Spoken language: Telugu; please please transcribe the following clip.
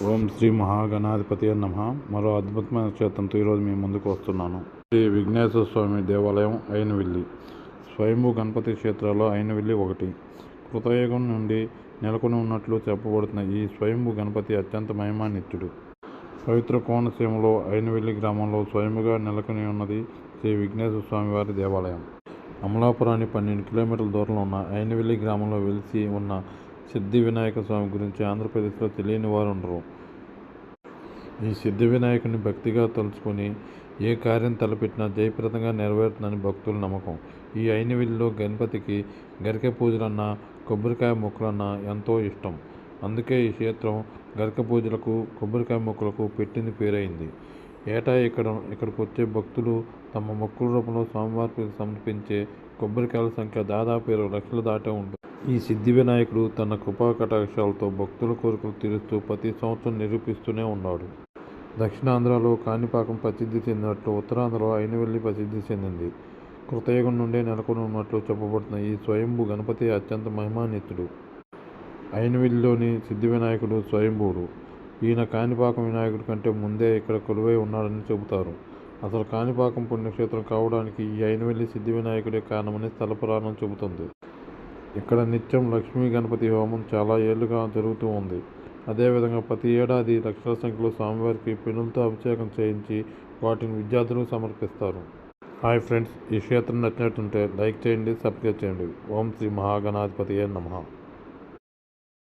ఓం శ్రీ మహాగణాధిపతి నమః. మరో అద్భుతమైన క్షేత్రంతో ఈరోజు మీ ముందుకు వస్తున్నాను. శ్రీ విఘ్నేశ్వర స్వామి దేవాలయం అయినవిల్లి. స్వయంభూ గణపతి క్షేత్రాల్లో అయినవిల్లి ఒకటి. కృతయుగం నుండి నెలకొని ఉన్నట్లు చెప్పబడుతున్న ఈ స్వయంభూ గణపతి అత్యంత మహిమాన్వితుడు. పవిత్ర కోనసీమలో అయినవిల్లి గ్రామంలో స్వయంభూగా నెలకొని ఉన్నది శ్రీ విఘ్నేశ్వర స్వామి వారి దేవాలయం. అమలాపురానికి 12 కిలోమీటర్ల దూరంలో ఉన్న అయినవిల్లి గ్రామంలో వెలిసి ఉన్న సిద్ధి వినాయక స్వామి గురించి ఆంధ్రప్రదేశ్లో తెలియని వారు ఉండరు. ఈ సిద్ధి వినాయకుని భక్తిగా తలుచుకొని ఏ కార్యం తలపెట్టినా జయప్రదంగా నెరవేరుతుందని భక్తుల నమ్మకం. ఈ అయినవిల్లిలో గణపతికి గరిక పూజలన్నా కొబ్బరికాయ మొక్కులన్నా ఎంతో ఇష్టం. అందుకే ఈ క్షేత్రం గరిక పూజలకు కొబ్బరికాయ మొక్కులకు పెట్టింది పేరైంది. ఏటా ఇక్కడికి వచ్చే భక్తులు తమ మొక్కుల రూపంలో స్వామివారికి సమర్పించే కొబ్బరికాయల సంఖ్య దాదాపు 20 లక్షలు దాటే ఉంటుంది. ఈ సిద్ధి వినాయకుడు తన కృపా కటాక్షాలతో భక్తుల కోరికలు తీరుస్తూ ప్రతి సంవత్సరం నిరూపిస్తూనే ఉన్నాడు. దక్షిణాంధ్రలో కాణిపాకం ప్రసిద్ధి చెందినట్లు ఉత్తరాంధ్రలో అయినవిల్లి ప్రసిద్ధి చెందింది. కృతయుగం నుండే నెలకొని ఉన్నట్లు చెప్పబడుతున్న ఈ స్వయంభూ గణపతి అత్యంత మహిమాన్వితుడు. అయినవిల్లిలోని సిద్ధి వినాయకుడు స్వయంభూడు. ఈయన కాణిపాకం వినాయకుడి కంటే ముందే ఇక్కడ కొలువై ఉన్నాడని చెబుతారు. అసలు కాణిపాకం పుణ్యక్షేత్రం కావడానికి ఈ అయినవిల్లి సిద్ధి వినాయకుడే కారణమని స్థల పురాణం చెబుతుంది. ఇక్కడ నిత్యం లక్ష్మీ గణపతి హోమం చాలా ఏళ్లుగా జరుగుతూ ఉంది. అదేవిధంగా ప్రతి ఏడాది లక్షల సంఖ్యలో స్వామివారికి పెనులతో అభిషేకం చేయించి వాటిని విద్యార్థులకు సమర్పిస్తారు. హాయ్ ఫ్రెండ్స్, ఈ క్షేత్రం నచ్చినట్టుంటే లైక్ చేయండి, సబ్స్క్రైబ్ చేయండి. ఓం శ్రీ మహాగణాధిపతియే నమః.